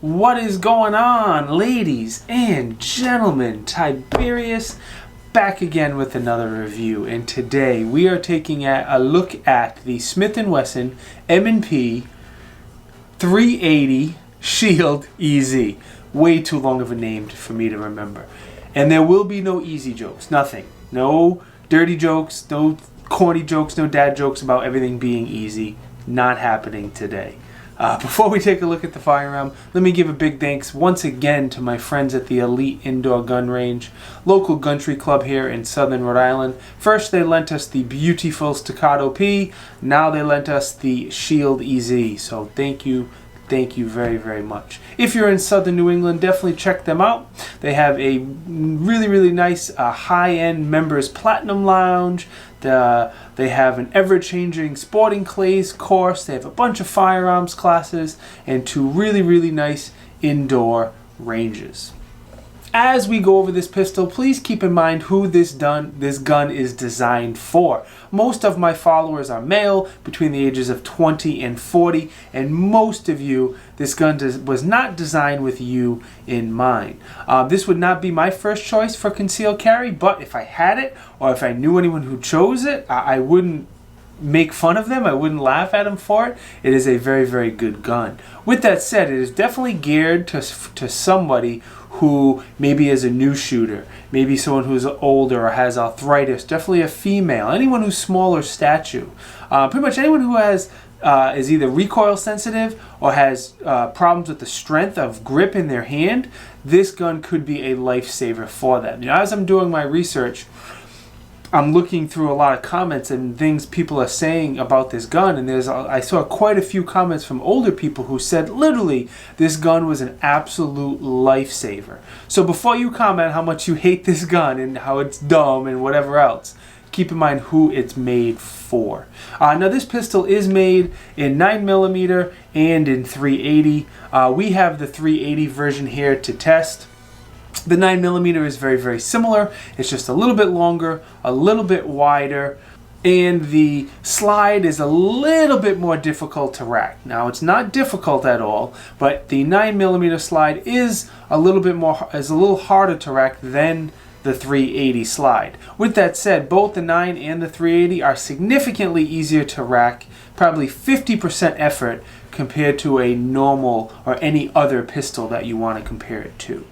What is going on, ladies and gentlemen? Tiberius back again with another review, and today we are taking a look at the Smith & Wesson M&P 380 Shield EZ. Way too long of a name for me to remember. And there will be no easy jokes, nothing. No dirty jokes, no corny jokes, no dad jokes about everything being easy. Not happening today. Before we take a look at the firearm, let me give a big thanks once again to my friends at the Elite Indoor Gun Range, local country club here in southern Rhode Island. First they lent us the beautiful Staccato P, now they lent us the Shield EZ, so thank you very, very much. If you're in southern New England, definitely check them out. They have a really nice high-end members platinum lounge. They have an ever-changing sporting clays course. They have a bunch of firearms classes and two really nice indoor ranges. As we go over this pistol, please keep in mind who this gun is designed for. Most of my followers are male, between the ages of 20 and 40, and most of you, this gun was not designed with you in mind. This would not be my first choice for concealed carry, but if I had it, or if I knew anyone who chose it, I wouldn't make fun of them. I wouldn't laugh at them for it. It is a very good gun. With that said, it is definitely geared to somebody who maybe is a new shooter, maybe someone who's older or has arthritis, definitely a female, anyone who's smaller stature, pretty much anyone who has is either recoil sensitive or has problems with the strength of grip in their hand. This gun could be a lifesaver for them. You know, as I'm doing my research, I'm looking through a lot of comments and things people are saying about this gun, and I saw quite a few comments from older people who said literally this gun was an absolute lifesaver. So before you comment how much you hate this gun and how it's dumb and whatever else, keep in mind who it's made for. Now this pistol is made in 9mm and in 380. We have the 380 version here to test. The 9mm is very similar. It's just a little bit longer, a little bit wider, and the slide is a little bit more difficult to rack. Now it's not difficult at all, but the 9mm slide is a little harder to rack than the 380 slide. With that said, both the 9 and the 380 are significantly easier to rack, probably 50% effort compared to a normal or any other pistol that you want to compare it to.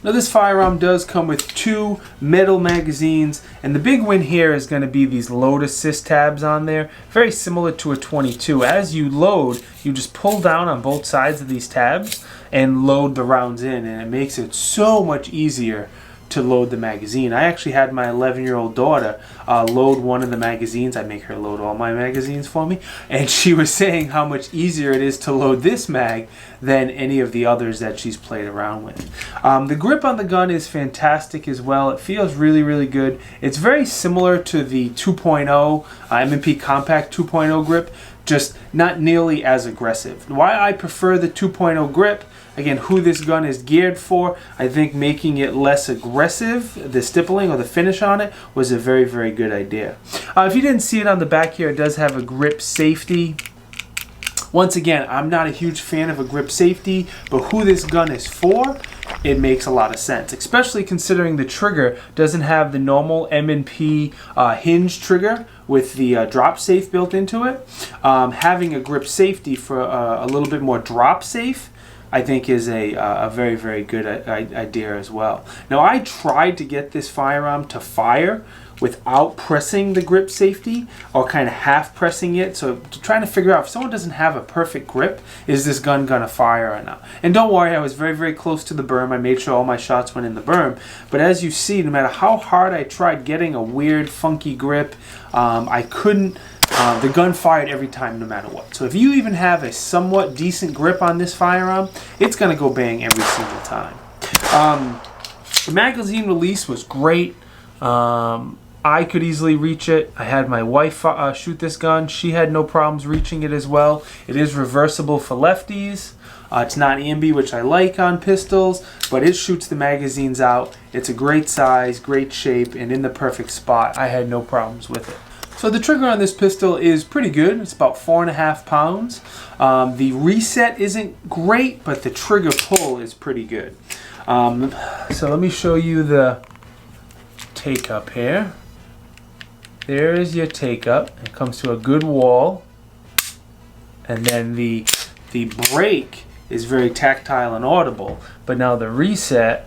Now this firearm does come with two metal magazines, and the big win here is going to be these load assist tabs on there, very similar to a 22. As you load, you just pull down on both sides of these tabs and load the rounds in, and it makes it so much easier to load the magazine. I actually had my 11-year-old daughter load one of the magazines. I make her load all my magazines for me, and she was saying how much easier it is to load this mag than any of the others that she's played around with. The grip on the gun is fantastic as well. It feels really good. It's very similar to the 2.0 M&P Compact 2.0 grip, just not nearly as aggressive. Why I prefer the 2.0 grip, again, who this gun is geared for, I think making it less aggressive, the stippling or the finish on it, was a very good idea. If you didn't see it on the back here, it does have a grip safety. Once again, I'm not a huge fan of a grip safety, but who this gun is for, it makes a lot of sense, especially considering the trigger doesn't have the normal M&P hinge trigger with the drop safe built into it. Having a grip safety for a little bit more drop safe, I think is a very good idea as well. Now I tried to get this firearm to fire without pressing the grip safety, or kind of half pressing it, so trying to figure out if someone doesn't have a perfect grip, is this gun gonna fire or not? And don't worry, I was very close to the berm. I made sure all my shots went in the berm, but as you see, no matter how hard I tried getting a weird funky grip, I couldn't. The gun fired every time, no matter what. So if you even have a somewhat decent grip on this firearm, it's going to go bang every single time. The magazine release was great. I could easily reach it. I had my wife shoot this gun. She had no problems reaching it as well. It is reversible for lefties. It's not ambi, which I like on pistols, but it shoots the magazines out. It's a great size, great shape, and in the perfect spot. I had no problems with it. So the trigger on this pistol is pretty good. It's about 4.5 pounds. The reset isn't great, but the trigger pull is pretty good. So let me show you the take up here. There is your take up. It comes to a good wall. And then the break is very tactile and audible. But now the reset,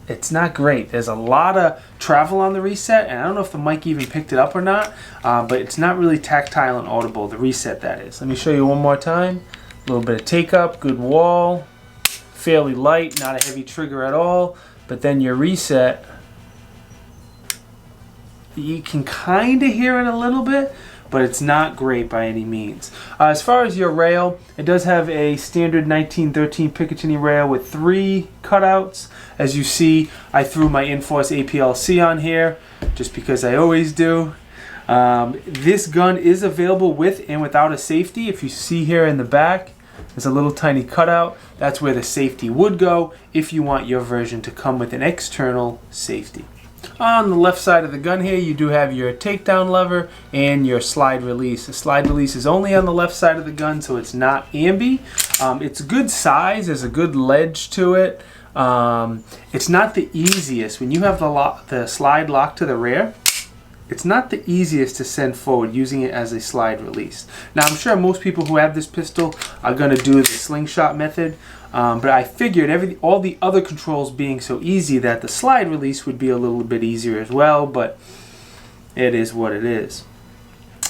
it's not great. There's a lot of travel on the reset, and I don't know if the mic even picked it up or not, but it's not really tactile and audible, the reset that is. Let me show you one more time. A little bit of take up, good wall, fairly light, not a heavy trigger at all, but then your reset, you can kind of hear it a little bit, but it's not great by any means. As far as your rail, it does have a standard 1913 Picatinny rail with 3 cutouts. As you see, I threw my Inforce APLC on here, just because I always do. This gun is available with and without a safety. If you see here in the back, there's a little tiny cutout. That's where the safety would go if you want your version to come with an external safety. On the left side of the gun here, you do have your takedown lever and your slide release. The slide release is only on the left side of the gun, so it's not ambi. It's good size. There's a good ledge to it. It's not the easiest. When you have the slide locked to the rear, it's not the easiest to send forward using it as a slide release. Now, I'm sure most people who have this pistol are going to do the slingshot method. But I figured all the other controls being so easy that the slide release would be a little bit easier as well, but it is what it is.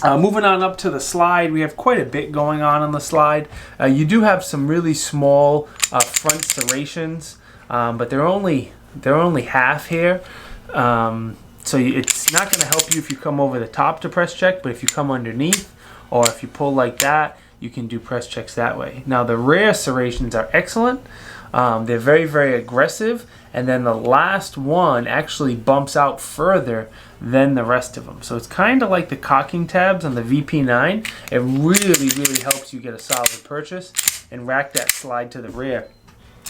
Moving on up to the slide, we have quite a bit going on the slide. You do have some really small front serrations, but they're only half here. So it's not going to help you if you come over the top to press check, but if you come underneath or if you pull like that, you can do press checks that way. Now the rear serrations are excellent. They're very, very aggressive, and then the last one actually bumps out further than the rest of them. So it's kind of like the cocking tabs on the VP9. It really, really helps you get a solid purchase and rack that slide to the rear.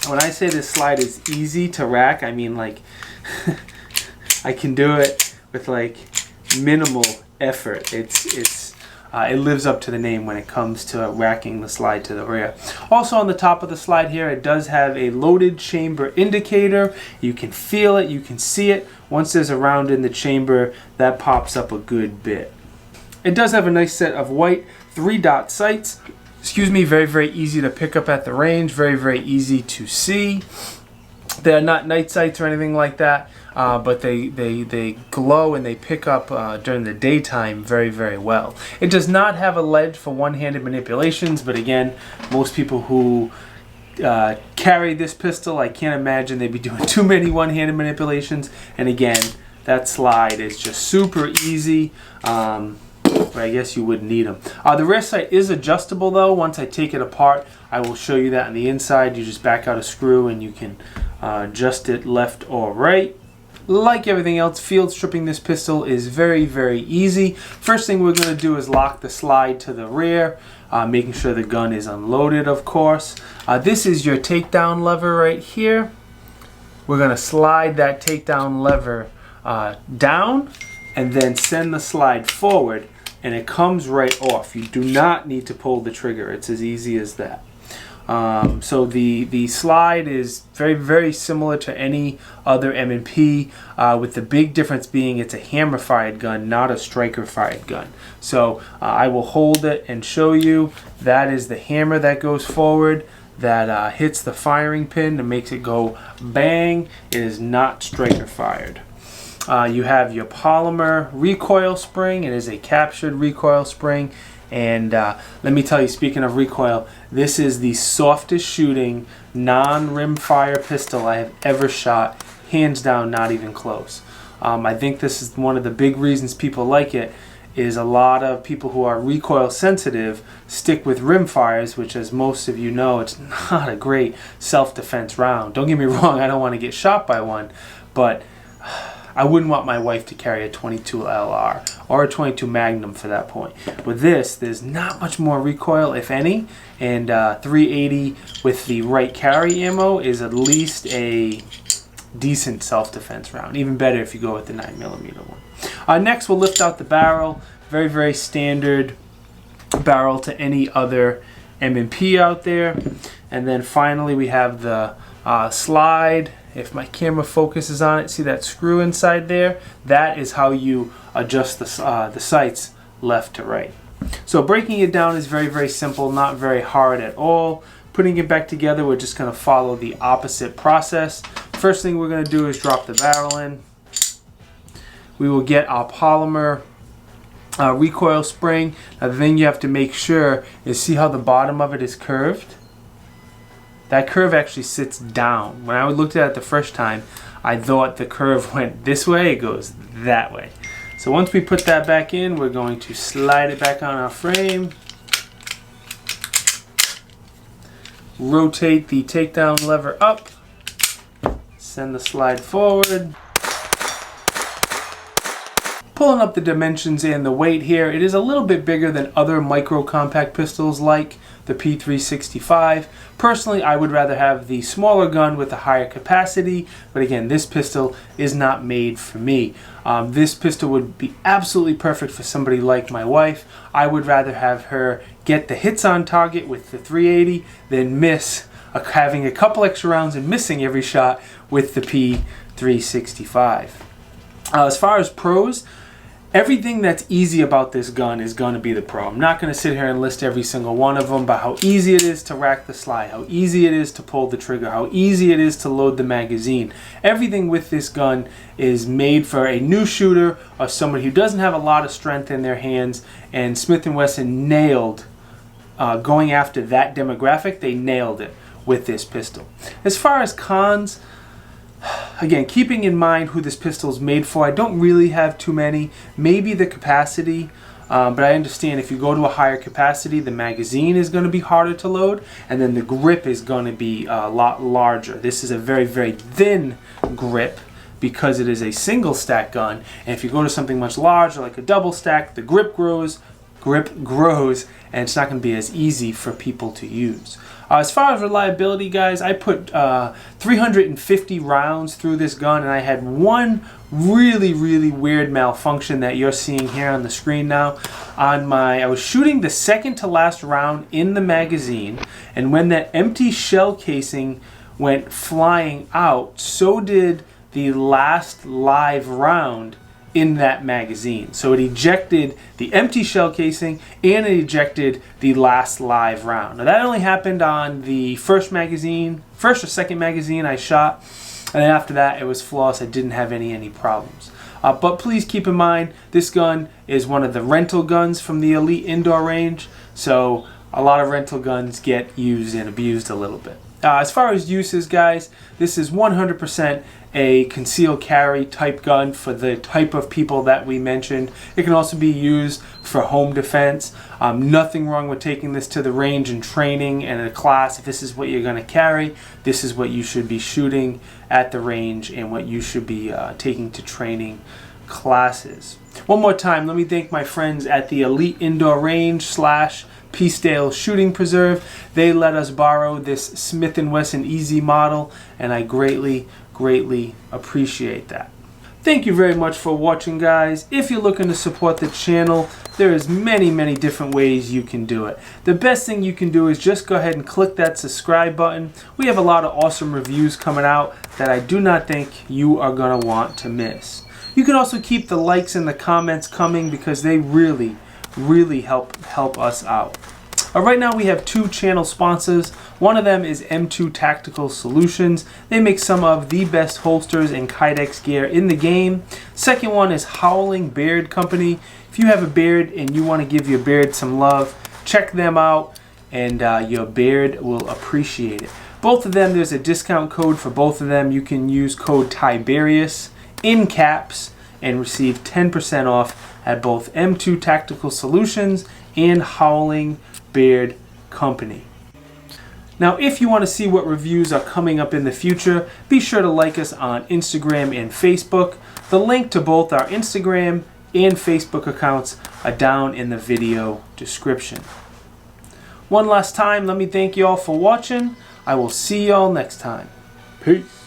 When I say this slide is easy to rack, I mean like I can do it with like minimal effort. It lives up to the name when it comes to racking the slide to the rear. Also on the top of the slide here, it does have a loaded chamber indicator. You can feel it, you can see it. Once there's a round in the chamber, that pops up a good bit. It does have a nice set of white 3-dot sights. Excuse me, very, very easy to pick up at the range, very, very easy to see. They are not night sights or anything like that, but they glow and they pick up during the daytime very, very well. It does not have a ledge for one-handed manipulations, but again, most people who carry this pistol, I can't imagine they'd be doing too many one-handed manipulations. And again, that slide is just super easy. But I guess you wouldn't need them. The rear sight is adjustable though. Once I take it apart, I will show you that on the inside. You just back out a screw and you can adjust it left or right. Like everything else, field stripping this pistol is very, very easy. First thing we're going to do is lock the slide to the rear, making sure the gun is unloaded, of course. This is your takedown lever right here. We're going to slide that takedown lever down and then send the slide forward, and it comes right off. You do not need to pull the trigger. It's as easy as that. So the slide is very, very similar to any other M&P, with the big difference being it's a hammer-fired gun, not a striker-fired gun. So I will hold it and show you. That is the hammer that goes forward, that hits the firing pin and makes it go bang. It is not striker-fired. You have your polymer recoil spring. It is a captured recoil spring. And let me tell you, speaking of recoil, this is the softest shooting non-rim fire pistol I have ever shot. Hands down, not even close. I think this is one of the big reasons people like it, is a lot of people who are recoil sensitive stick with rim fires, which, as most of you know, it's not a great self-defense round. Don't get me wrong, I don't want to get shot by one, but I wouldn't want my wife to carry a 22 LR or a 22 Magnum for that point. With this, there's not much more recoil, if any, and 380 with the right carry ammo is at least a decent self-defense round. Even better if you go with the 9mm one. Next, we'll lift out the barrel. Very, very standard barrel to any other M&P out there. And then finally, we have the slide. If my camera focuses on it, see that screw inside there? That is how you adjust the sights left to right. So breaking it down is very, very simple, not very hard at all. Putting it back together, we're just going to follow the opposite process. First thing we're going to do is drop the barrel in. We will get our polymer recoil spring. Now the thing you have to make sure is, see how the bottom of it is curved? That curve actually sits down. When I looked at it the first time, I thought the curve went this way. It goes that way. So once we put that back in, we're going to slide it back on our frame. Rotate the takedown lever up. Send the slide forward. Pulling up the dimensions and the weight here, it is a little bit bigger than other micro compact pistols like the P365. Personally, I would rather have the smaller gun with a higher capacity, but again, this pistol is not made for me. This pistol would be absolutely perfect for somebody like my wife. I would rather have her get the hits on target with the 380 than miss having a couple extra rounds and missing every shot with the P365. As far as pros, everything that's easy about this gun is going to be the pro. I'm not going to sit here and list every single one of them, but how easy it is to rack the slide, how easy it is to pull the trigger, how easy it is to load the magazine. Everything with this gun is made for a new shooter or somebody who doesn't have a lot of strength in their hands, and Smith & Wesson nailed going after that demographic. They nailed it with this pistol. As far as cons, again, keeping in mind who this pistol is made for, I don't really have too many. Maybe the capacity, but I understand if you go to a higher capacity, the magazine is going to be harder to load, and then the grip is going to be a lot larger. This is a very, very thin grip because it is a single stack gun, and if you go to something much larger like a double stack, the grip grows, and it's not going to be as easy for people to use. As far as reliability, guys, I put 350 rounds through this gun, and I had one really, really weird malfunction that you're seeing here on the screen now. I was shooting the second to last round in the magazine, and when that empty shell casing went flying out, so did the last live round in that magazine. So it ejected the empty shell casing and it ejected the last live round. Now that only happened on the first or second magazine I shot, and then after that it was flawless. I didn't have any problems. But please keep in mind, this gun is one of the rental guns from the Elite indoor range, so a lot of rental guns get used and abused a little bit. As far as uses, guys, this is 100% a concealed carry type gun for the type of people that we mentioned. It can also be used for home defense. Nothing wrong with taking this to the range and training and in a class. If this is what you're going to carry, this is what you should be shooting at the range and what you should be taking to training classes. One more time, let me thank my friends at the Elite Indoor Range / Peacedale Shooting Preserve. They let us borrow this Smith & Wesson Easy model, and I greatly appreciate that. Thank you very much for watching, guys. If you're looking to support the channel, there is many different ways you can do it. The best thing you can do is just go ahead and click that subscribe button. We have a lot of awesome reviews coming out that I do not think you are going to want to miss. You can also keep the likes and the comments coming because they really help us out. Right now we have two channel sponsors. One of them is M2 Tactical Solutions. They make some of the best holsters and kydex gear in the game. Second one is Howling Beard Company. If you have a beard and you want to give your beard some love, check them out and your beard will appreciate it. Both of them, there's a discount code for both of them. You can use code Tiberius in caps and receive 10% off at both M2 Tactical Solutions and Howling Beard Company. Now, if you want to see what reviews are coming up in the future, be sure to like us on Instagram and Facebook. The link to both our Instagram and Facebook accounts are down in the video description. One last time, let me thank you all for watching. I will see y'all next time. Peace.